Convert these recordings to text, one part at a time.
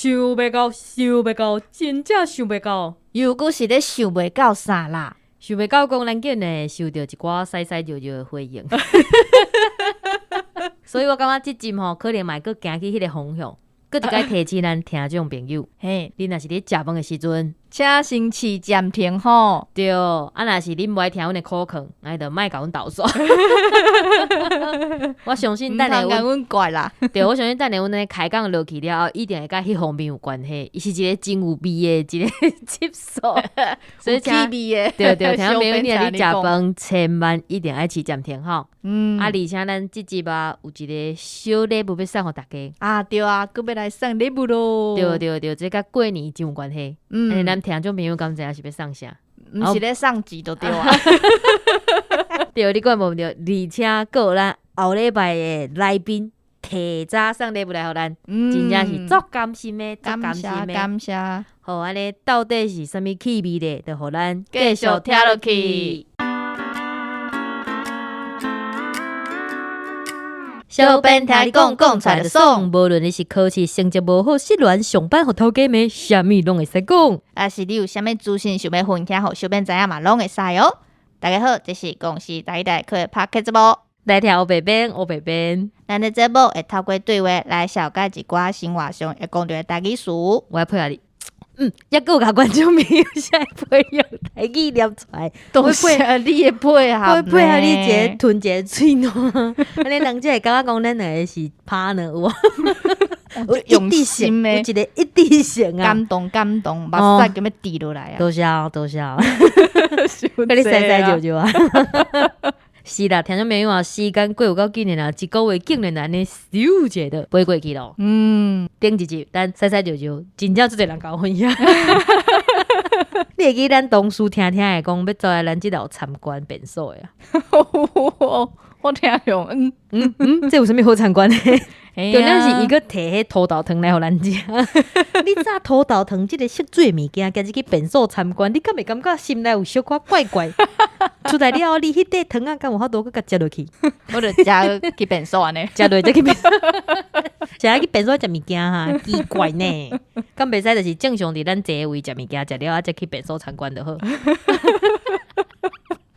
想袂到，真正想袂到。又搁是咧想袂到啥啦？想袂到讲咱竟然收到一寡西西尿尿的回应，所以我感觉这集吼可能嘛搁行去迄个方向，搁一摆提醒咱听众朋友，嘿，你若是咧食饭的时阵，请先试暂停吼。对，若是恁无爱听阮的口劝，那就莫甲阮斗煞。我相信等下阮怪啦。对，我相信等下阮咧开讲落去了后，一定会甲迄方面有关系。伊是一个真有味的一个接受，所以有气味的。对，听众朋友，你若你食饭，千万一定爱试暂停吼。而且咱这集啊，有一个小礼物要送互大家。啊，对啊，搁要来送礼物咯。对，这甲过年真有关系。咱听众朋友敢知影是要送啥？毋是咧送钱就对啊。对，你管无对，而且还有咱后礼拜的来宾提早送礼物来互咱，真正是足甘心的，感谢。好，安尼到底是啥物气味咧？就互咱继续听落去。小编听你讲出来就爽，无论你是考试成绩无好、失恋、上班互头家骂，啥物拢会使讲。啊，是你有啥物资讯想要分享，互小编知影嘛，拢会使哦。大家好，这是公司第一代课的 Podcast 节目。来听黑白边。咱的节目会透过对话来小解一寡生活上会讲到的台语词。我要配合你。还有甲观众朋友现在配合台语念出来，都是你的配合，我配合你一个吞一个嘴喏，安尼人才会感觉讲咱两个是 partner 有有用心的，有一个一滴性啊，感动，目屎咁要滴落来啊！多谢，跟你塞就啊。是啦，听众朋友啊，时间过有够紧的啦，一个月竟然安尼咻一下就飞过去咯。顶一集咱塞就，真正做侪人甲我分享。你会记咱同事听的讲，要走来咱这头参观便所的啊？我听用，这有啥物好参观的？重点是伊个摕迄土豆汤来互咱食。你炸土豆汤即个色水物件，今日去便所参观，你敢会感觉心内有小可怪怪？出来了后，你迄块汤啊，敢有法度搁甲食落去？我就食去便所安尼，食落再去便所，食去便所食物件哈，奇怪呢。敢袂使就是正常伫咱坐的位食物件，食了啊再去便所参观就好。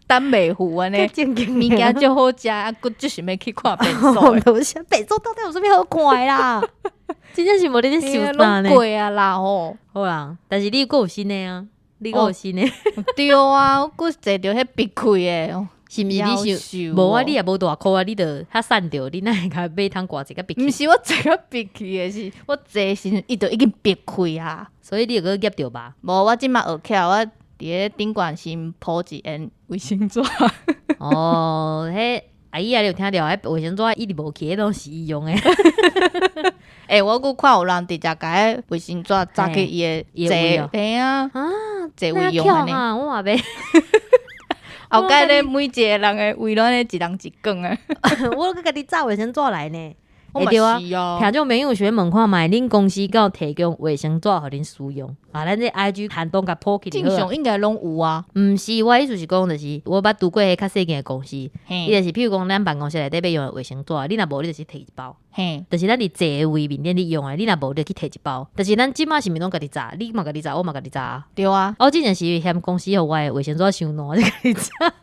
等袂赴安尼，物件就好食，啊，佫就想要去看便所。便所到底有啥物好看啦？真正是无你咧想啥呢？贵啊啦吼！好啦，但是你佫有新的啊，你佫有新的。对啊，我佫坐着迄必开的，是毋是你想？无啊，你也无大箍啊，你着较瘦着，你哪会甲买通挂一个必开？毋是我坐个必开的，是我坐时伊就已经必开啊，所以你就佫夹着吧？无，我即马学起来，我伫咧顶管先铺一烟卫生纸。哦，迄阿姨啊，你有听到？迄卫生纸一直无去，迄拢是伊用的。我佫看有人直接甲迄卫生纸扎去伊的坐位啊，坐位用安尼。我嘛袂。后盖咧，每一个人的胃卵咧，一人一根诶。我搁家己炸卫生纸来呢。会对啊，听众朋友想问看卖，恁公司敢有提供卫生纸互恁使用？啊，咱这 IG handle甲破起就好。正常应该拢有啊。毋是，我意思是讲，就是我捌拄过迄较细间的公司，伊就是譬如讲咱办公室内底要用的卫生纸，你若无，你就是摕一包。就是咱伫坐的位面顶你用的，你若无，你就去摕一包。但是咱即马是毋是拢家己炸？你嘛家己炸，我嘛家己炸。对啊。我之前是嫌公司互我的卫生纸伤烂，就家己炸。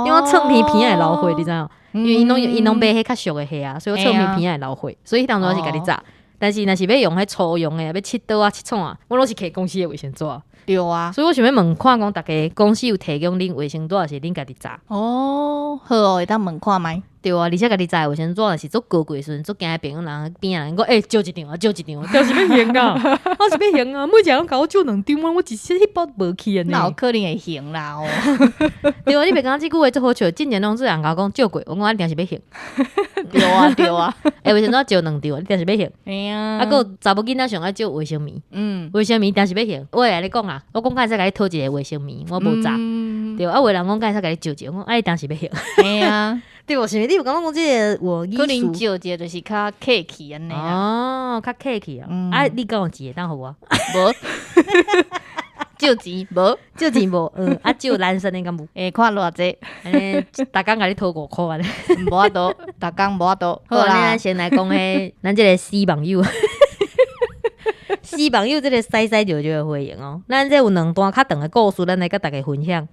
因为我蹭片片会流血，你知影？因为因拢买迄较俗的货啊，所以我蹭片片会流血，所以当初是家己炸。但是若是要用迄粗用的，要切刀啊、切创啊，我拢是摕公司的卫生纸。对啊，所以我想要问看讲，大家公司有提供恁卫生纸，还是恁家己炸？哦，好哦，会当问看觅。对啊，而且家己炸的卫生纸，若是足高贵的时阵，足惊朋友人边啊人讲，借一张啊，就是要还啊，我是要还啊，每一个人甲我借2张啊，我一迄包无去啊，哪有可能会还啦哦？对啊，你别讲这句话足好笑，之前拢是人甲我讲借过，我讲一定是要还。对啊，卫生纸借2张，你定是要还。哎呀，还有查某囡仔上爱借卫生棉，卫生棉定是要还。我会来你讲啊，我讲敢会使甲你讨一个卫生棉，我无炸。对，有的人讲敢会使甲你借一个，我讲你当时要还。哎呀。对，我是你有讲这个我可能借一个就是较客气安尼啊。哦，较客气啊。你敢有钱当互我？无。借钱无？借钱无？借男生的敢无？看偌济。逐工甲你讨5箍安尼。无法度，逐工无法度。好啦，咱先来讲咱这个死网友。死朋友这个西西就的回应哦，咱这有2段较长的故事，咱来甲大家分享。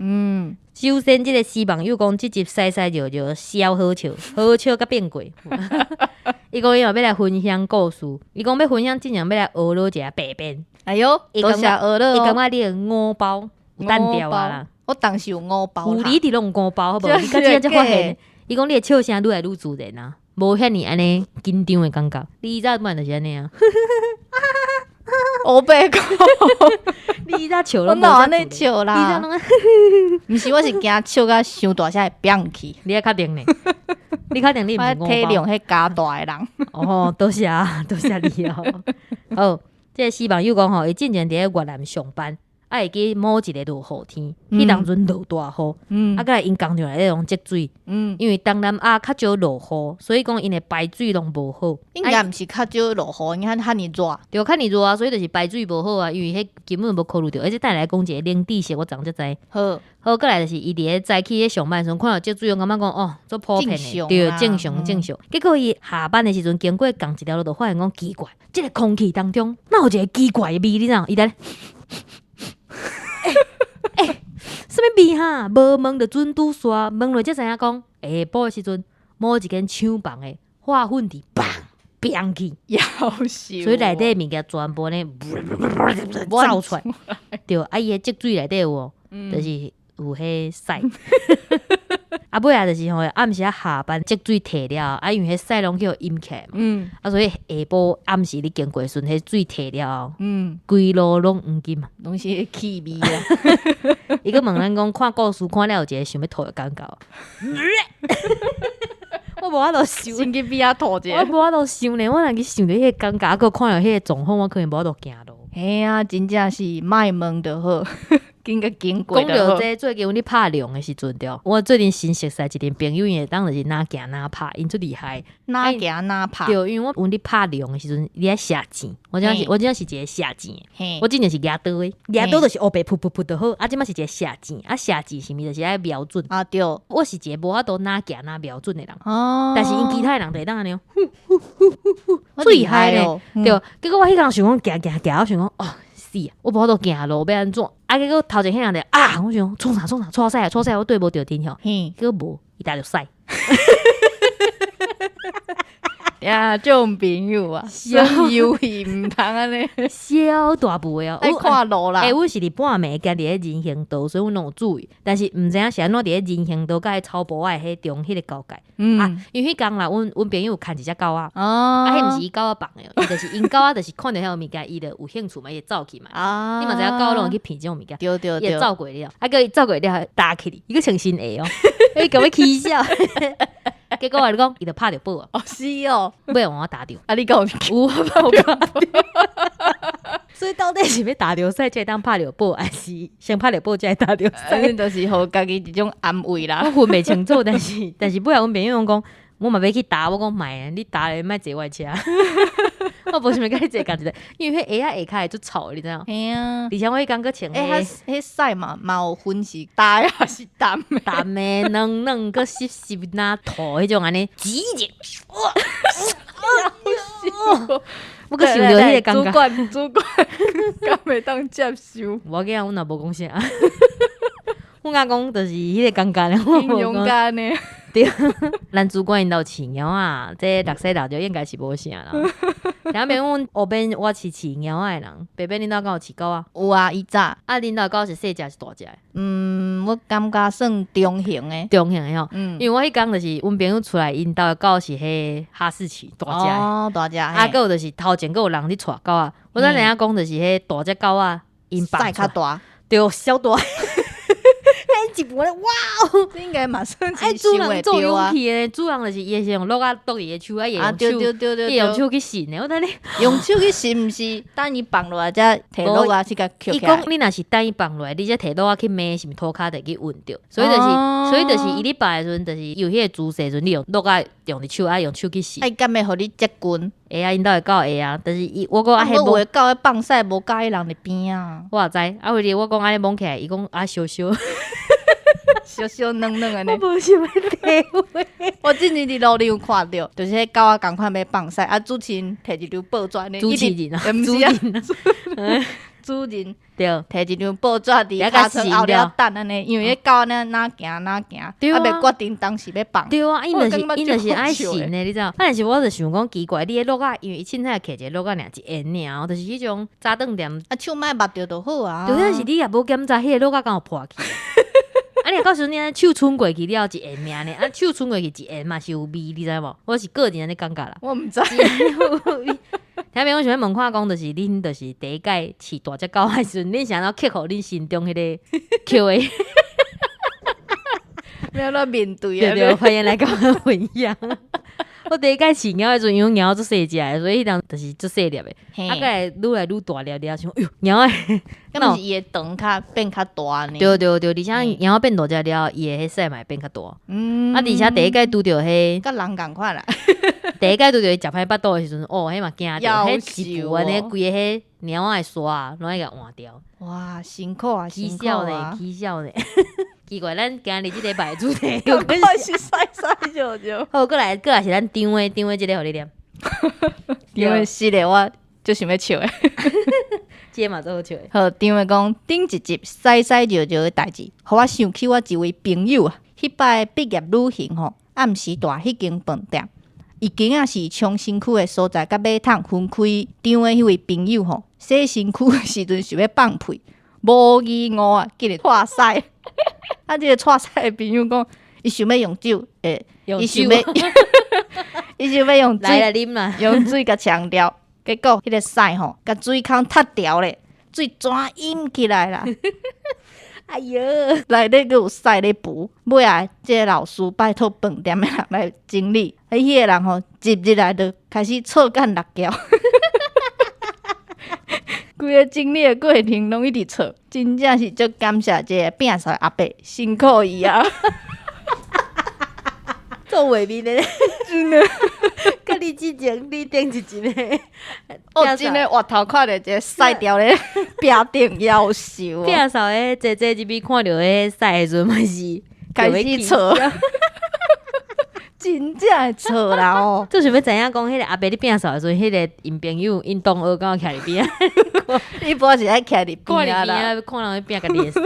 首先，这个死朋友讲，这集西西就笑好笑，好笑甲变过。伊讲伊要来分享故事，伊讲要分享真正要来学了一下白变。哎哟，多谢学了伊感觉你的5包有单调啊啦。我当时有5包啦。有你伫拢5包，好无？你甲真正发现，伊讲你的笑声愈来愈自然啊，无遐尼安尼紧张的感觉。你早本来就是安尼啊。我白讲，你早笑拢我哪安尼笑啦？你早拢，毋是，我是惊笑甲伤大声会变去。你要确定呢？你确定你毋是5包？我体量迄加大的人。哦，多谢啊，多谢你哦。哦，这个死朋友讲吼，伊之前伫咧越南上班。会记某一个落雨天，迄当阵落大雨，甲因工厂内底用积水，因为东南亚较少落雨，所以讲因的排水拢无好。应该毋是较少落雨，因为遐尼热。对，较尼热啊，所以就是排水无好啊，因为迄根本无考虑到。而且等来讲一个冷知识，我昨才知。好，过来就是伊伫咧早起咧上班时阵，看到积水，我感觉讲哦，做普遍的，对，正常。结果伊下班的时阵，经过共一条路，就发现讲奇怪，即个空气当中，哪有一个奇怪的味？你知道？伊在。什么味哈？无问就准拄煞，问落才知影讲，下晡的时阵，某一间厂房的化粉池砰变去，夭寿，所以内底物件全部呢走出来。对，啊伊的积水内底有，就是有迄屎。啊尾啊，就是吼暗时下班积水退了，啊因为迄屎拢叫阴起嘛，啊所以下晡暗时你经过时阵，迄水退了，规路拢黄金嘛，拢是迄气味啊。伊个问咱讲，看故事看了有一个想要吐的感觉。我无法度想，先去边仔吐者。我无法度想呢，我若去想着迄个感觉，佮看到迄个状况，我可能无法度行路。嘿啊，真正是莫问就好。紧甲经过讲到这，最近阮咧拍龙的时阵对，我最近新熟识一个朋友，因为当就是哪行哪拍，因最厉害，哪行哪拍。对，因为我阮咧拍龙的时阵，你咧下钱，我真是一个下钱的，我真正是牙刀的，牙刀就是黑白噗噗噗就好，啊，即摆是一个下钱，啊下钱是毋是就是爱瞄准啊？对，我是一个无法度哪行哪瞄准的人，但是因其他人就会当安尼，最厉害咧，对，结果我迄工想讲行，我想讲哦。我无法度行路，要安怎？啊，结果头前迄人就啊，我想创啥，错赛，我对无着天吼，结果无，伊打着屎。呀，这种朋友啊，小游戏唔通安尼，小大步的哦，爱看路啦。阮是伫半暝家伫咧人行道，所以阮拢有注意，但是毋知影是安怎伫咧人行道甲迄草坡仔迄中迄个交界。因为迄工啦，阮朋友有牵一只狗仔，迄毋是伊狗仔放的，伊就是因狗仔就是看到遐有物件，伊就有兴趣嘛，伊走去嘛。你嘛知影狗拢会去闻这种物件，对，伊走过了，啊，佮伊走过了打起哩，伊个穿新鞋哦，伊甲我起笑。结果我就讲，伊就拍着报啊！哦，是哦，尾互我打着，啊，你讲有打着，所以到底是要打着赛才会当拍着报，还是先拍着报才会打着赛？就是互家己一种安慰啦。我分袂清楚，但是尾仔阮朋友讲，我嘛要去打，我讲买，你打咧莫坐我车。我无想要甲你坐共一个，因为迄鞋下骹会足臭，你知影？嘿啊！而且我迄工佫穿迄屎嘛有分是大还是淡的？淡的、软软佫湿湿呐土迄种安尼，挤一哇！我佫想着迄个感觉。主管，敢袂当接受？无要紧啊，阮也无讲啥。阮阿讲就是迄个感觉咧，挺勇敢的。对，咱主管因兜饲猫啊，这6岁大就应该是无啥啦。然后阮后边我是饲猫仔的人，伯伯恁兜敢有饲狗啊？有啊，伊早。啊，恁兜狗是细只是大只的？我感觉算中型的。中型的吼，因为我迄工就是阮朋友出来，因兜的狗是迄哈士奇大只的。哦，大只。啊，佮有就是头前佮有人咧带狗啊。我知人家讲就是迄大只狗啊，因放较大，对，小大。一盘哇哦，这应该嘛算是主人做勇气的，主人就是伊是用落啊剁伊的手，啊伊用手去伸的。我等你用手去伸，毋是等伊放落来才摕落啊去甲捡起来。伊讲你若是等伊放落来，你才摕落啊去骂，是毋涂骹得去运着。所以就是伊咧放的时阵，就是有迄个姿势时阵，你用落啊用伫手啊用手去伸。哎，敢会互你接近？会啊，因兜的狗会啊，但是我讲啊，迄有的狗咧放屎无介意人伫边啊。我也知，啊，为了我讲安尼摸起来，伊讲啊羞羞。小小嫩嫩的呢。我无想要体会。我之前伫路里有看到，就是迄狗仔共款要放屎，啊，主持人摕一张报纸呢，主持人啊，毋是啊，主人对，摕一张报纸伫尻川后了等安尼，因为迄狗呢哪行哪行，啊，袂决定当时要放。对啊，因就是爱信的，你知道？但是我就想讲奇怪，你迄落啊，因为伊凊彩摕一个落啊，尔一烟尔，就是迄种早顿店，啊，手莫捌着就好啊。就是你也无检查，迄个落啊敢有破去。啊，你告诉你，手伸过去了一烟尔呢，啊，手伸过去一烟嘛是有味，你知无？我是个人安尼感觉啦。我毋知。听别我想要问看讲，就是恁就是第一届饲大只狗的时阵，恁想要克服恁心中迄个 Q&A， 要来面对对对，欢迎来跟我分享。我第一届饲猫的时阵，因为猫做细只的，所以迄人就是做细粒的，啊，个来愈大粒粒，想，哎呦，猫诶，敢毋是伊的肠较变较大呢？对对对，而且猫变大只了，伊的迄屎嘛会变较大。啊，而且第一届拄着迄，甲人共款啦。第一屆拄着伊食歹巴肚的时阵，哦，迄嘛惊着，迄一部安尼规个迄猫仔的沙，拢爱甲换掉。哇，辛苦啊，起辛苦笑呢，啊！起笑呢。奇怪，咱今日即礼拜主题有赶快是晒晒就就。好，过来是咱张话即个互你念。因为是咧，我就想要笑诶。即个嘛最好笑诶。好，张话讲顶一集晒晒就就诶代志，互我想起我一位朋友啊，迄摆毕业旅行吼，暗时住迄间饭店，伊间啊是冲身躯诶所在，甲马桶分开。张话迄位朋友吼，洗身躯诶时阵想要放屁，无意外啊，竟然破屎。啊！即个错屎的朋友讲，伊想要用酒，伊想要，伊想要用水来啉啦，用水甲强调，结果迄个屎吼，甲水孔塌掉咧，水全淹起来啦。哎哟，内底佫有屎咧浮，尾仔即个老师拜托饭店的人来整理，迄个人吼入入来就开始错干六条。规个整理的过程拢一直错，真正是足感谢这个摒扫阿伯，辛苦伊啊！做画面的，真的。甲你之前你顶一集的，我真的滑头看到一个晒掉咧壁顶夭寿。摒扫的姐姐这边看到迄屎的时阵，嘛是开始错。真正会错啦哦！做想要知影讲，迄个阿伯咧摒扫的时阵，迄个因朋友因同学敢有徛伫边啊？伊无是爱徛伫边啊啦，看人去摒家己的屎，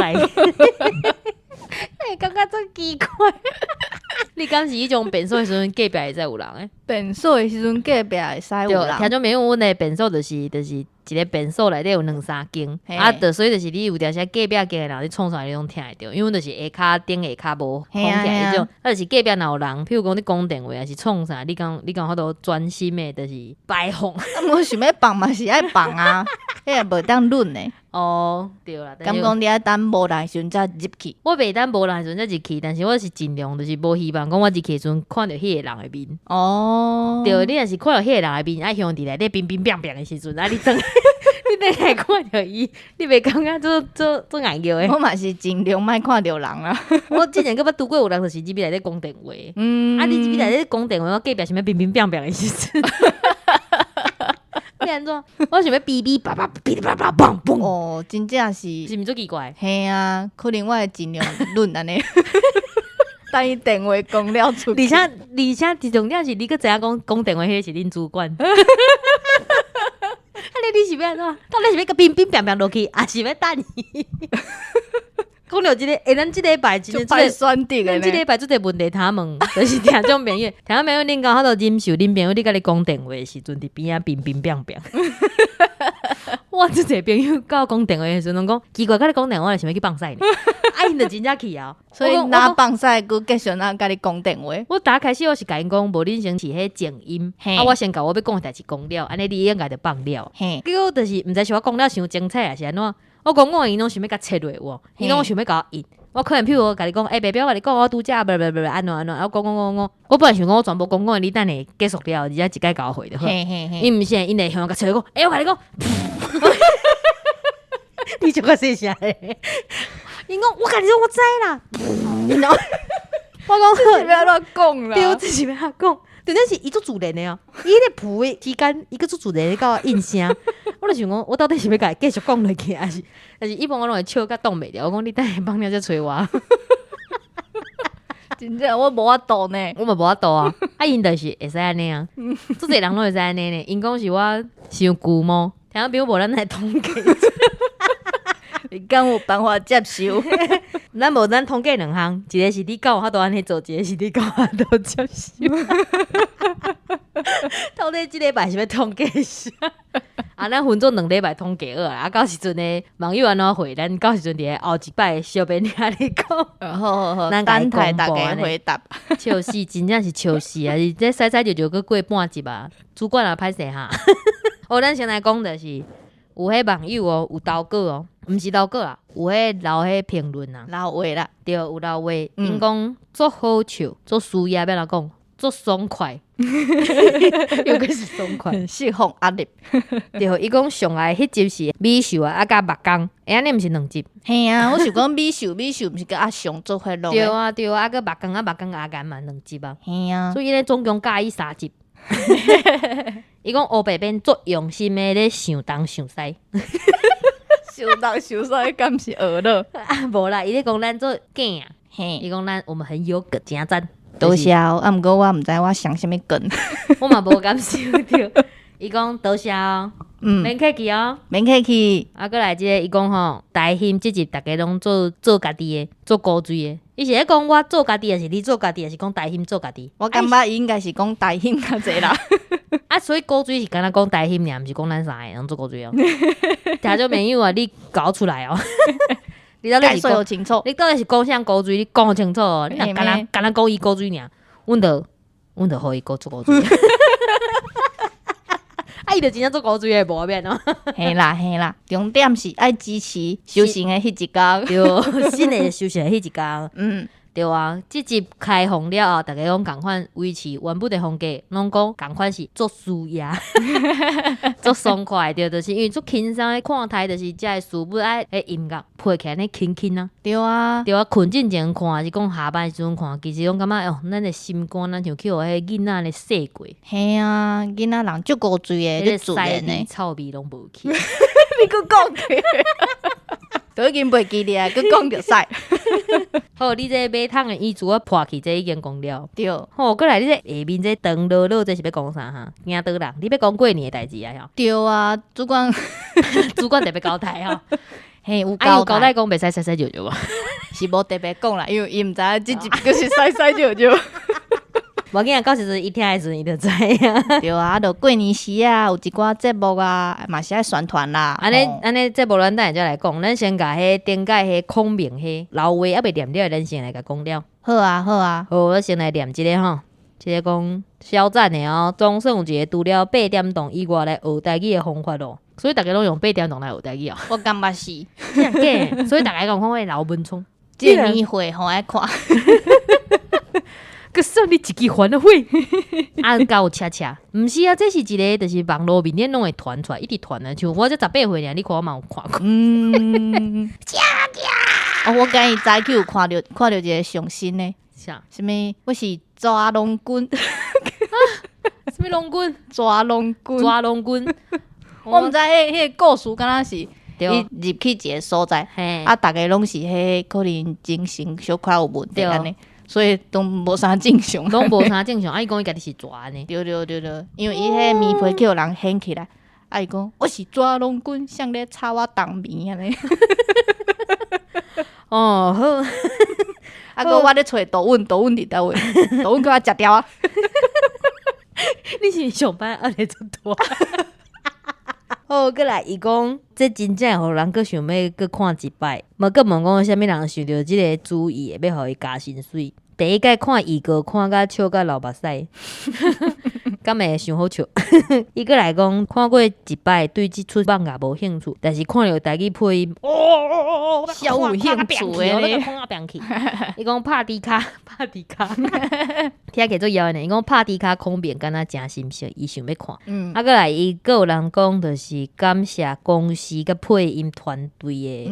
哎，感觉真奇怪。你敢是迄种变数的时阵，隔壁会使有人诶？变数的时阵，隔壁会使有人。听种朋友，阮的变数就是一个变数内底有两三间，啊，所以就是你有条些隔壁间的人，你创啥你拢听会着，因为就是下骹顶下骹无空起来迄种，啊，就是隔壁若有人，譬如讲你讲电话还是创啥，你讲法度专心的，就是摆放。啊，我想要放嘛是爱放啊，迄也无当论呢。哦，对啦，敢讲你爱等无人的时阵才入去？我袂等无人的时阵才入去，但是我是尽量就是无希望讲我入去的时阵看到迄个人的面。哦，对，你若是看到迄个人的面，爱向伫内底冰冰冰冰的时阵，啊，你等你等来看到伊，你袂感觉做眼药的？我嘛是尽量莫看到人啦。我之前搁捌拄过有人就是入内底讲电话，啊，你入内底讲电话，我隔壁想要冰冰冰冰的时阵。你安怎？我想要哔哔叭叭哔哩叭叭嘣嘣。哦，真正是，是毋是足奇怪？嘿啊，可能我会尽量论安尼。等伊电话讲了出去。而且重点是你搁知影讲电话迄个是恁主管。啊，你是要安怎？到底是要甲冰冰冰冰落去，还是要等伊？讲到即个，咱即礼拜真就拜选择的呢。即礼拜做个问题他问，就是听种朋友，听种朋友恁讲好多忍受恁朋友你甲你讲电话的时阵，伫边啊冰冰冰冰。我即个朋友甲我讲电话的时阵，讲奇怪，甲你讲电话，想要去放屎呢？啊，因就真正去啊！所以若放屎，佮继续若甲你讲电话。我打开始我是甲因讲，无恁先是迄静音，啊，我先甲我要讲的代志讲了，安尼你应该就放了。结果就是毋知是我讲了伤精彩，还是安怎？我讲因拢想要甲切落我，伊拢想要甲我引。我可能譬如我甲你讲，白表甲你讲，我拄则安怎，我讲，我本来想讲我全部讲，你等下结束了，而且一概甲我回就好。伊毋是，因会向我甲切讲，我甲你讲，你就个细声诶。因讲，我甲你说我知啦。我讲，自己不要乱讲啦。对，我自己要讲。重点是伊做自然的哦，伊迄个噗的之间，伊个做自然的甲我应声，我就想讲，我到底是要甲伊继续讲落去，还是一般我拢会笑甲挡袂了。我讲你等下放了再催我。真正我无法度呢。我嘛无法度啊，因就是会使安尼啊，做侪人拢会使安尼呢。因讲是我伤旧么，听讲比如无咱来统计，你敢有办法接受？咱无咱统计2项，一个是你敢有法度安尼做，一个是你敢有法度接受。到底即礼拜是要统计啥？啊，咱分做2礼拜统计好啊。到时阵呢，网友安怎回，咱到时阵伫后一摆小编遐里讲。好，咱等待大家回答。笑死，真正是笑死啊！这洗洗就搁过半集啊，主管也歹势哈。咱先来讲就是有迄网友哦，有投稿哦，毋是投稿啊，有迄留迄评论啊，老话啦，对，有留话，因讲足好笑，足舒压，要哪讲？足爽快，又个是爽快，释放压力。对，伊讲上来迄集是美秀啊，甲目光，安尼毋是2集？嘿啊，我想讲美秀，毋是甲阿雄做伙录对啊，对啊，甲目光阿甘嘛2集啊。嘿啊，所以咧总共介伊3集。伊讲黑白边足用心的咧想东想西，想东想西，敢是学了？啊无啦，伊咧讲咱做囝啊，嘿，伊讲咱我们很有梗，真赞。多谢哦，啊，毋过我毋知我想啥物梗，我嘛无感受着。伊讲多谢哦，免客气哦，免客气。啊，过来即个伊讲吼，台兴即集大家拢做家己的，做古锥的。伊是咧讲我做家己，还是你做家己，还是讲台兴做家己？我感觉伊应该是讲大兴较济啦。啊，所以古锥是敢若讲台兴尔，毋是讲咱3个人做古锥哦。听众朋友啊，你搞出来哦！你到底是讲清楚，你到底是讲啥古锥？你讲清楚哦！你若敢若讲伊古锥尔，阮就互伊做古锥。啊，伊就真正做古锥的无变哦。嘿啦，重点是爱支持修行的迄一天。对，新的修行的迄一天。对啊，即集开放了后，大家拢共款维持原本的风格，拢讲共款是做舒压、做爽快，对，就是因为做轻松的看台，就是遮个书本爱迄音乐配起来那轻轻啊。对啊，困进前看，还是讲下班时阵看，其实拢感觉哦，咱的心肝，咱像去互迄囡仔咧洗过。嘿啊，囡仔人足古锥的，咧自然的，臭味拢无去。你搁讲起，都已经袂记咧，搁讲着使。好，你这马桶的椅子我破去，这已经讲了。对，好，过来你这下面这长乐乐，这是要讲啥哈？惊倒人，你要讲过年的代志啊？对啊，主管特别交代吼。嘿，有交代讲袂使洗尿尿啊？是无特别讲啦，因为伊毋知影即集就是洗尿尿。无紧啊，到时阵伊听的时阵伊就知啊。对啊，就过年时啊，有一寡节目啊，嘛是爱宣传啦。安尼节目咱等下再来讲，咱先甲迄顶界迄孔明迄老话还袂念了，咱先来甲讲了。好啊，好，我先来念一个吼，一个讲肖战的哦，总算有一个除了8点档以外来学台语的方法咯，所以大家拢用8点档来学台语哦。我感觉是，所以大家讲看我老文聪，这年会好爱看。佮送你一支还了会，啊，够恰恰，毋是啊，这是一个，就是网络面顶拢会传出来，一直传啊，像我这18岁尔，你看我嘛有看过。哦，我今日早起有看到一个上新的，啥？什么？我是抓龙棍，什么龙棍？抓龙棍，我毋知迄个故事敢若是伊入去一个所在，啊，逐个拢是迄可能精神小可有问题安尼。所以都无啥正常，拢无啥正常。啊，伊讲伊家己是蛇呢。对，因为伊迄面皮叫人掀起来，啊，伊讲我是蛇龙棍，像咧插我当面安尼。哦好，啊，搁我咧找导文伫倒位，导文叫我食掉啊。你是上班压力足大。好，过来伊讲，这真正互人佫想要佫看一摆，无佫问讲啥物人想到即个主意会要互伊加薪水。第一届看预告看甲笑甲流目屎，敢会想好笑。伊佫来讲看过一摆，对即出版也无兴趣，但是看了台语配音，小有兴趣诶咧。看啊变去，伊讲拍迪卡，听起做妖呢。伊讲拍迪卡空边敢若真心色，伊想要看。啊，过来伊佫有人讲，就是感谢公司甲配音团队诶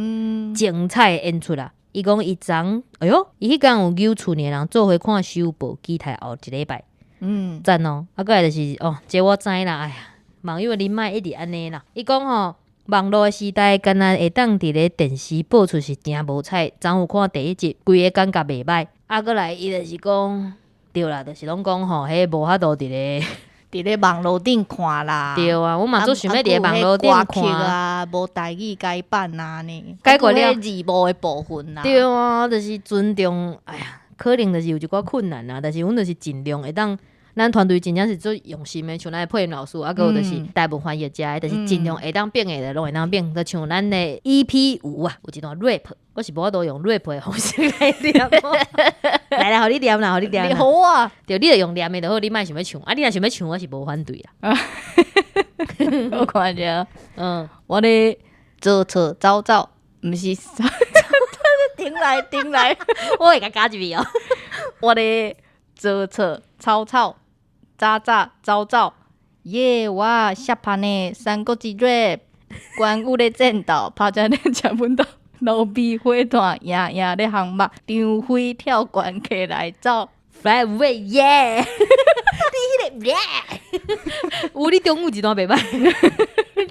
精彩演出啦。伊讲伊昨，哎哟，伊迄天有揪厝里人做伙看首播，期待后一礼拜。赞哦！啊，过来就是哦，这我知啦。哎呀，网友恁莫一直安尼啦。伊讲吼，网络时代敢若会当伫咧电视播出是真无彩。昨有看第1集，规个感觉袂歹。啊，过来伊就是讲，对啦，就是拢讲吼，迄无法度伫咧网络顶看啦。对啊，我嘛做想要伫咧网络顶看啊，无台语改版啊呢，改过了字幕的部分啦。对啊，就是尊重，哎呀，可能就是有一寡困难啊，但是阮就是尽量会当。咱团队真正是做用心的，像咱的配音老师，啊，还有就是大部分翻译者，就是尽量会当变的，拢会当变。就像咱的 EP5啊，有一段 rap， 我是无法度用 rap 的方式来念。来啦，互你念啦，互你念啦。好啊，对，你就用念的就好，你莫想要唱。啊，你若想要唱，我是无反对啦。我看着，我咧做错走走，毋是停来，我会甲加一遍哦。我咧做错草草。早早走，耶！我下盘的三国志 rap， 关羽咧战斗，拍在咧食饭斗，路边花坛夜夜咧航目，张飞跳悬起来走 ，fly away， 耶！你迄个耶，有你中午一段袂歹，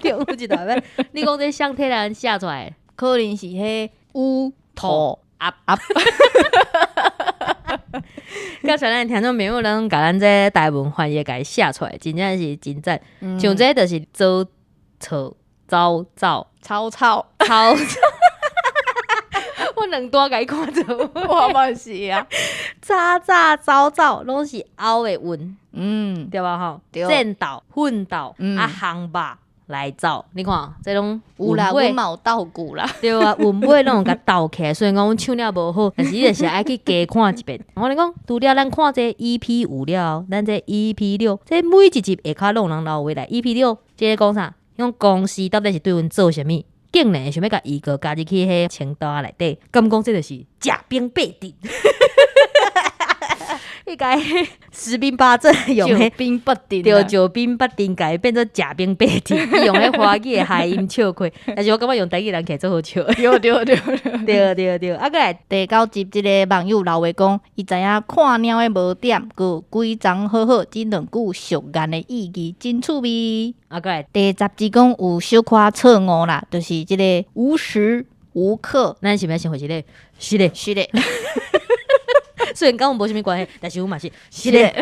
中午一段歹。你讲这相体人写出来，可能是迄乌头啊。甲像咱听众朋友，咱甲咱这台文翻译甲伊写出来，真正是真赞。像这就是做错走草，我两段甲伊看做，我嘛是啊，早走拢是凹的韵，对吧吼？战斗、奋斗啊，航吧。来走，你看，这种有啦，阮嘛有斗鼓啦，对啊，韵尾拢甲斗起来，虽然讲阮唱了无好，但是伊就是爱去加看一遍。我跟你讲，除了咱看这 EP5了，咱这 EP6，这每一集下骹拢人留回来。EP6，这个讲啥？用公司到底是对阮做啥物？竟然想要甲伊个加入去迄清单内底，敢讲这就是假兵备敌。应该士兵八阵用救兵不定，对，救兵不定改变做假兵备敌，用迄华语的谐音笑亏，但是我感觉用台语人起来做好笑。对，啊，过来第9集，即个网友留话讲，伊知影看猫的无点，佮规章好好，只两句俗谚的意义真趣味。啊，过来第10集讲有小可错误啦，就是即个无时无刻，咱是毋是先回一个？是的。虽然跟我无啥物关系，但是我嘛是的。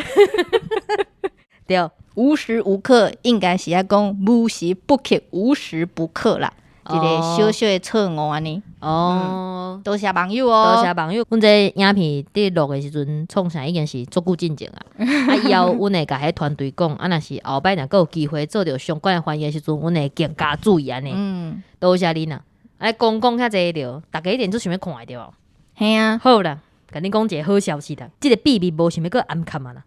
对，无时无刻应该是要讲无时不刻，无时不刻啦。一个小小的错误安尼。多谢网友哦，多谢网友。阮这影片伫录的时阵，创啥已经是足久进前啊。以后阮会甲迄团队讲，啊，若是后摆若有机会做着相关的翻译的时阵，阮会更加注意安尼。多谢恁啊！讲遐济着，大家一定做想要看的着。嘿啊，好啦。甲你讲一个好消息啦，这个秘密无想要搁暗藏啊啦，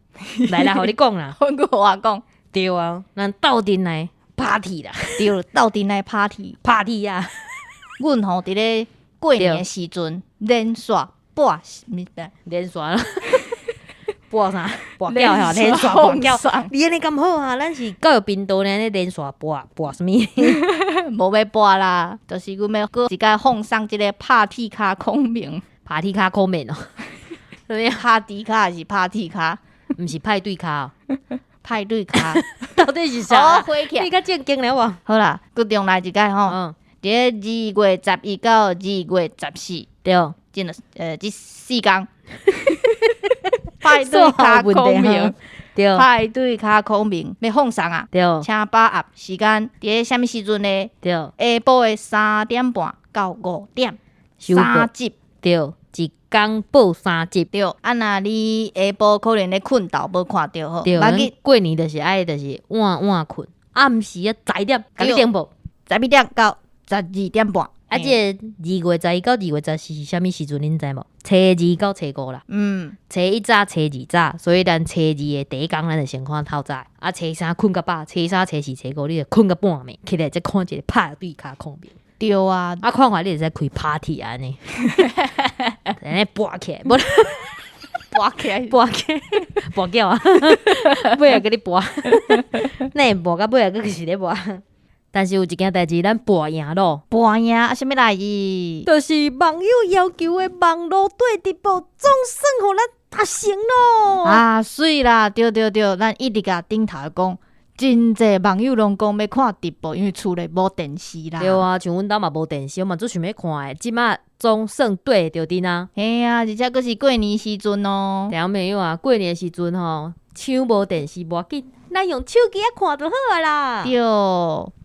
来啦，互你讲啦，阮搁我讲，对啊，咱斗阵来 party 啦，对，斗阵来 party 啊，阮吼伫咧过年的时阵连续播啦，播啥？播掉哈，连续播掉，你安尼咁好啊？咱是教育频道呢，连续播什么？无要播啦，就是阮要搁一个放上即个拍铁卡孔明。拍铁卡空面哦，拍迪卡还是拍铁卡？毋是派对卡哦，派对卡到底是啥？你较正经了无？好啦，佮重来一个吼。伫2月11到2月14，对，这4天。派对卡孔明，对，派对卡孔明要放送啊，对，请把握时间伫咧啥物时阵呢？对，下晡的3点半到5点，3集，对，一天播3集，对。啊，若你下晡可能咧困到无看到好，对，过年就是爱就是晚困，暗时啊10点，甲你点播11点到12点半。啊，这个2月11到2月14是啥物时阵？恁知无？初2到初5啦。初1早，初2早，所以咱初2的第一天咱就先看透早。啊，初3困到饱，初3、初4、初5你就困到半暝，起来再看一个拍对卡孔明。对啊，啊，看完你就在开 party 安尼，安尼拔起来，拔起来，拔叫啊，尾仔给你拔，那拔到尾仔佫是咧拔。但是有一件代志，咱拔赢咯，拔赢啊！什么代志？就是网友要求的网络对直播，总算互咱达成咯。啊，水啦，对，咱一直甲顶头讲，真侪网友拢讲要看直播，因为厝内无电视啦。对啊，像阮兜嘛无电视，我嘛最想要看诶。即马总算对着阵啊。嘿啊，而且佫是过年时阵哦。听朋友啊，过年诶时阵吼，抢无电视无要紧，咱用手机啊看就好啊啦。对，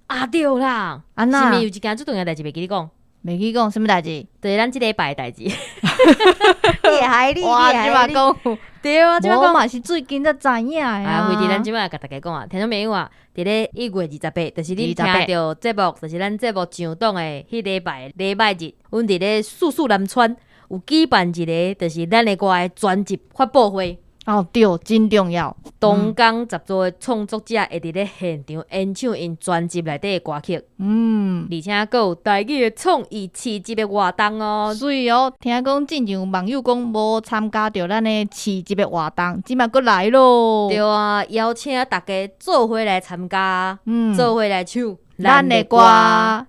啊对啦，安那是毋是有一件最重要代志袂记你讲？袂记讲什么代志？就是咱即礼拜诶代志。你害你，哇，即嘛讲，对啊，即马讲。我嘛是最近才知影的啊，为伫咱即摆甲大家讲啊，听众朋友啊，伫咧1月28，就是你听到节目，就是咱节目上档的迄礼拜日，阮伫咧速速南川有举办一个，就是咱的歌的专辑发布会。哦，对，真重要。东港十座的创作者会伫咧现场演唱因专辑内底的歌曲，而且还有台语的创意市集的活动哦。水哦，听讲真正有网友讲无参加着咱的市集的活动，即马佫来咯。对啊，邀请大家做伙来参加，做伙来唱咱的歌。唉，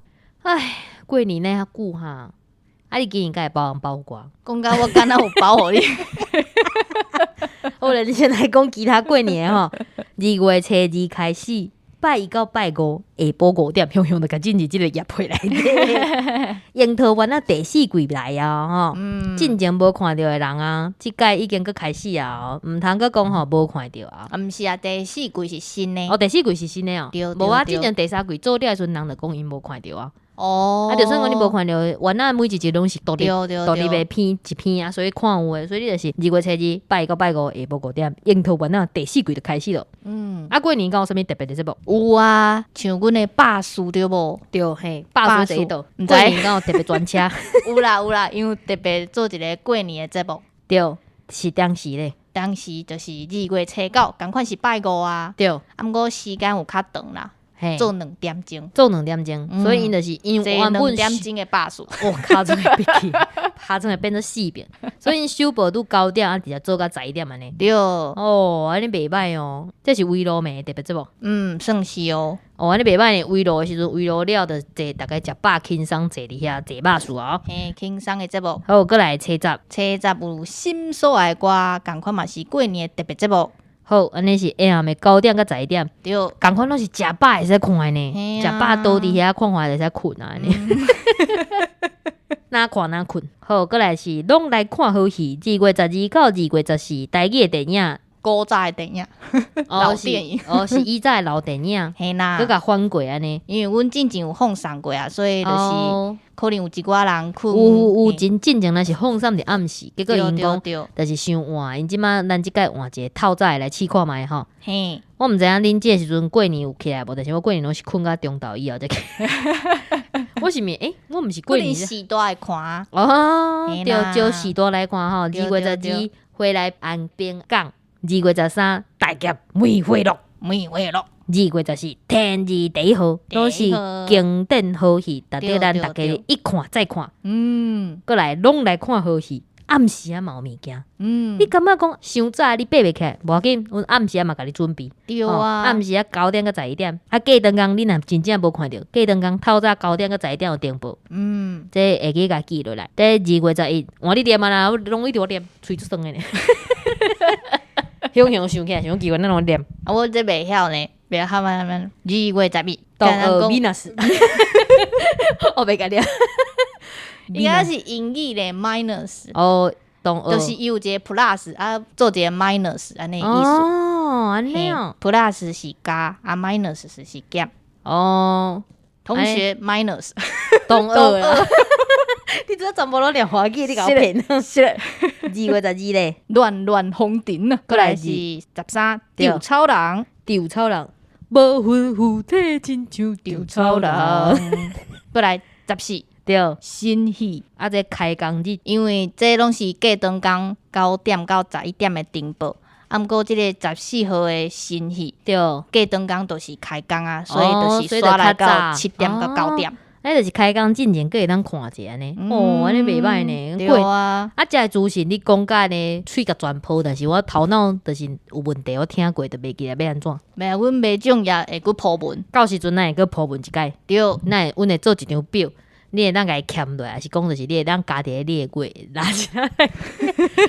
过年呢遐久哈，啊你今年敢会包红包我？讲到我敢若有包互你。好了，你先来讲其他过年吼。2月初2开始，拜1到拜5下晡5点，雄雄就甲进入即个业配内底。樱桃园啊，第4季来啊吼。进前无看到的人啊，即届已经佫开始啊，毋通佫讲吼无看到啊。毋是啊，第4季是新的。哦，第4季是新的哦。对。无啊，进前第3季做了的时阵，人就讲因无看到啊。哦，就算讲你无看到，原来每一集拢是独立的片一片啊，所以看有诶，所以你就是2月初2拜1到拜5下晡5点，樱桃园啊第4季就开始咯。过年敢有啥物特别的节目？有啊，像阮的巴士对无？对嘿，巴士第一道。毋知过年敢有特别专车？有啦，因为特别做一个过年的节目。对，是当时咧。当时就是2月初9，共款是拜5啊。对，毋过时间有较长啦。做2点钟，所以因就是因为原本2点钟的巴士，卡真会变去，卡真会变做4遍，所以因收播拄9点啊，直接做到11点安尼。对，哦，安尼袂歹哦，这是围炉暝特别节目。算是哦。哦，安尼袂歹呢，围炉的时阵，围炉了就坐大概食饱轻松坐伫遐坐巴士哦。嘿，轻松的节目。好，过来初十有心所爱歌，共款嘛是过年的特别节目。好，安尼是下暗的9点到11点，对，共款拢是食饱会使看呢，食饱倒伫遐看会使困啊安尼。哪看哪困。好，过来是拢来看好戏，2月12到2月14，台语的电影，古早的电影，老电影，是以前的老电影，嘿啦，佮甲翻过安尼。因为阮之前有放送过啊，所以就是可能有一寡人困。有真进前若是放送伫暗时，结果因讲就是伤晚，因即马咱即届换一个透早来试看觅吼。嘿，我毋知影恁即个时阵过年有起来无，但是我过年拢是困到中昼以后才起。我是我毋是过年时代来看哦，对，就时代来看吼。2月12回来安平港，2月13大业梅花鹿。2月14天字第1號，都是經典好戲，值得咱大家一看再看。過來攏來看好戲，暗時啊嘛有物件。你感覺講傷早你爬袂起來，無要緊，阮暗時啊嘛甲你準備。對啊，暗時啊9點到11點，啊過燈工你若真正無看到，過燈工透早9點到11點有電報。這會記甲記落來。這2月11，換你念啊啦，我攏一直念，喙出酸的呢。雄雄想起來，想記阮那攏念。我這袂曉呢。袂曉慢2月11，東Venus， 我袂甲你，應該是英語的 minus， 哦，就是有一個 plus 啊，做一個 minus 安尼意思。哦，安尼哦 ，plus 是加，啊 minus 是減。哦，同學 minus， 東二啦。你這全部都念華語，你搞騙？是2月12咧，亂風塵啊。過來是13，稻草人。無魂附體親像稻草人。過來14，對，新戲啊，這開工日，因為這攏是過燈工9點到11點的停播。啊，毋過這個14號的新戲，對，過燈工都是開工啊，所以就是刷來到7點到9點。就是開工進前，閣會當看者安尼。哦，安尼袂歹呢。對啊，這個資訊你講甲呢，喙甲全破，但是我頭腦就是有問題，我聽過就袂記來要安怎。袂，阮袂種也會佫鋪文，到時陣咱會佫鋪文一擺。對，咱會阮會做一張表，你会当甲伊欠落，还是讲就是你会当加伫你的月拿起来？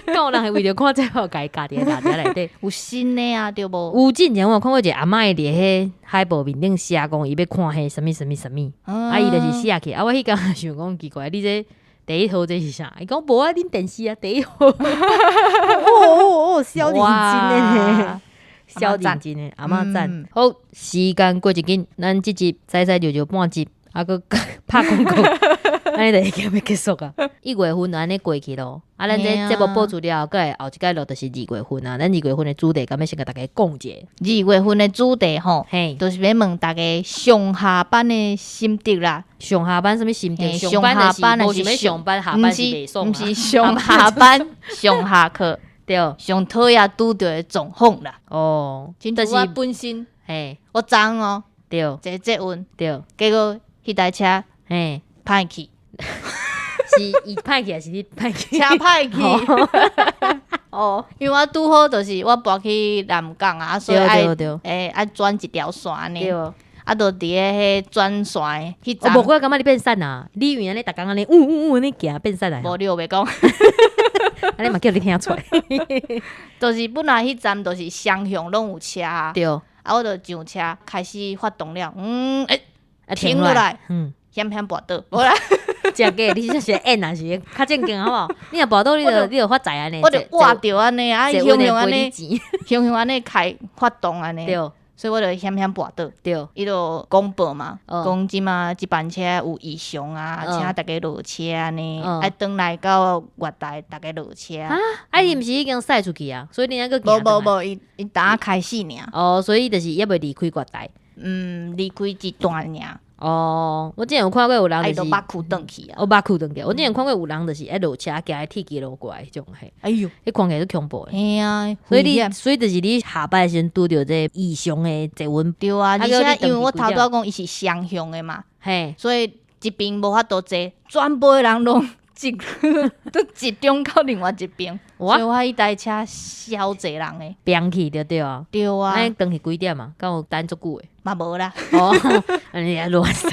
敢有人会为着看这个甲伊加伫拿起来内底？有新的啊，对无？有之前我有看过一个阿嬷伫迄海报面顶写讲伊要看迄什么什么什么，啊伊就是写起。啊我迄工想讲奇怪，你这第一套这是啥？伊讲无啊，恁电视啊第一套。小认真的，小认真的阿嬷赞。好，时间过一紧，咱这集塞塞就半集，啊个拍广告。安尼就已经要结束啊！1月份安尼过去咯，啊，咱这节目播出了，过来后一届咯，就是2月份啊。咱2月份的主题，敢要先甲大家讲一下。2月份的主题吼，嘿，就是要问大家上下班的心得啦。上下班什么心得？上下班就是要上班，下班是袂爽。不是上下班，上下课对，上讨厌拄到的状况啦。哦，就是我本身，嘿，我昨哦，对，坐捷运，对，结果迄台车，嘿，歹去。是伊歹去还是你歹去？车歹去。哦，因为我拄好就是我搬去南港啊，所以爱转一条线呢。对，啊，就伫迄转线迄站。无我感觉你变瘦啊！你以为安尼逐工安尼，安尼行变瘦来。无你又袂讲，安尼嘛叫你听出来。就是本来迄站就是双向拢有车。对，啊，我就上车开始发动了，停落来，险险跋倒，无啦。真假，你这是演还是较正经好无好？你若跋倒，你就发财安尼。我就活着安尼，啊，向安尼开发动安尼。对，所以我就险险跋倒。对，伊就公布嘛，讲即嘛即班车有异常啊，请大家落车安尼，啊，转来到月台大家落车。啊，伊毋是已经驶出去啊，所以你还佫行？无，伊当开始尔。哦，所以就是还未离开月台。离开一段尔。哦，我之前有看过有人就是把裤转去啊，把裤转去。我之前看过有人就是一落车行喺铁桥路过来迄种嘿，哎呦，迄看起来都恐怖诶。嘿啊，所以就是你下班时阵拄着这异常诶坐稳。对啊，而且因为我头拄仔讲伊是双向诶嘛，嘿，所以一边无法度坐，全部诶人拢都集中到另外一边。所以我迄台车超侪人诶，飙去对啊，对啊，安尼等去几点啊？敢有等足久诶？嘛无啦，哦，安尼也乱想。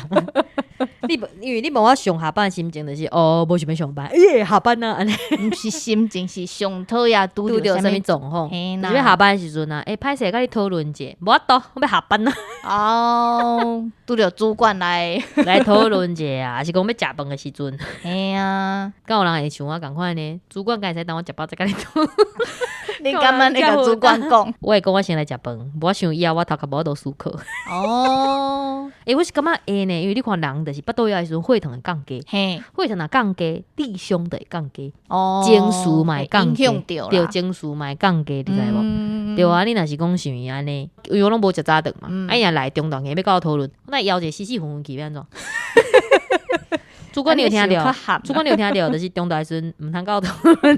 因为你问我上下班的心情就是无想要上班，下班啊，安尼毋是心情是上讨厌拄着啥物状况。就是要下班的时阵啊，歹势甲你讨论者，无法度，我要下班啊。哦，拄着主管来讨论者啊，还是讲要食饭的时阵。嘿啊，敢有人会像我共款呢？主管敢会使等我食饱再甲你讨论。你干嘛你甲主管讲？我会讲我先来食饭，我想以后我头壳无都思考。哦，我是感觉会呢，因为你看人就是巴肚枵的时阵，血糖会降低，血糖若降低，智商就会降低，情绪嘛会降低，对，情绪嘛会降低，你知无？对啊，你若是讲像伊安尼，因为我拢无食早顿嘛，伊若来中昼硬要甲我讨论，我那枵者死死昏昏去要安怎？主管你有听到？主管你有听到？就是中昼的时阵毋通甲我讨论。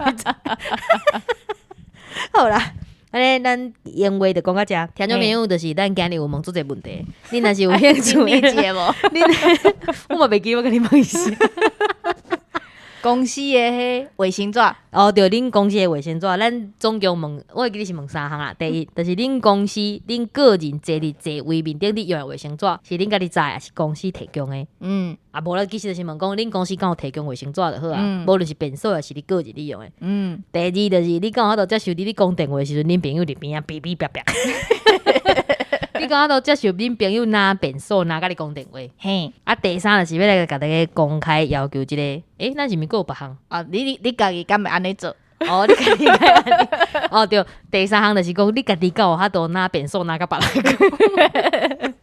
好啦，安尼咱言话就讲到遮，听众朋友就是咱今日有问出一个问题，你若是有兴趣，理解无？我嘛袂记，我甲你问一下。公司的迄卫生纸哦，对，恁公司的卫生纸，咱总共问，我会记你是问3项啦。第一，就是恁公司恁个人坐伫座位面顶你用的卫生纸，是恁家己载，还是公司提供的？啊，无咱其实就是问讲，恁公司敢有提供卫生纸就好啊。无就是便所，也是你个人利用的。第二，就是你敢有法度接受你讲电话的时阵，恁朋友伫边啊哔哔哔哔。你敢有法度接受恁朋友拿便所拿甲你讲电话？嘿，啊，第三就是要来甲大家公开要求一个，咱是毋是还有别项？啊，你家己敢会安尼做？哦，你家己敢安尼？哦，对，第三项就是讲你家己敢有法度拿便所拿甲别人讲。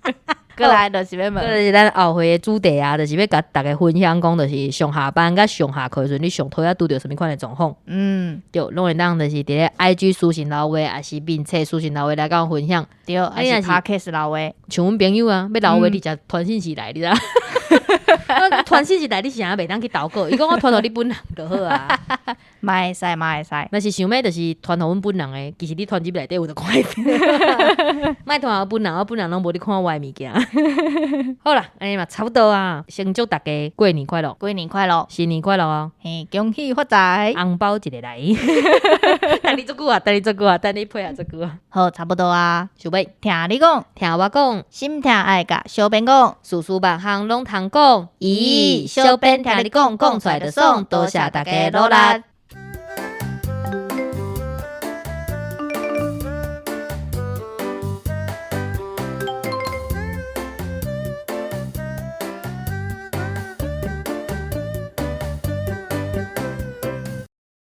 过来就是要问，就是咱后回的主题啊，就是要甲大家分享讲，就是上下班甲上下课的时阵，你上讨厌拄着什么款的状况？对，拢会当就是伫咧 IG 私信留话，还是面册私信留话来甲我分享。对，还是 Podcast 留话，像阮朋友啊，要留话你才传信息来，你知道？传信息来，你是啥袂当去投稿？伊讲我传互你本人就好啊。嘛会使，嘛会使。若是想要就是传互阮本人的，其实你传入内底有就看得到。莫传我本人，我本人拢无你看我的物件。好啦，安尼嘛差不多啊。先祝大家过年快乐，过年快乐，新年快乐啊！嘿，恭喜发财，红包一个来。等你做久啊，等你做久啊，等你配合做久啊。好，差不多啊。想要听你讲，听我讲，心听爱甲小编讲，事事别项拢通讲。咦。记，小编听你讲，讲出来就爽，多谢大家努力。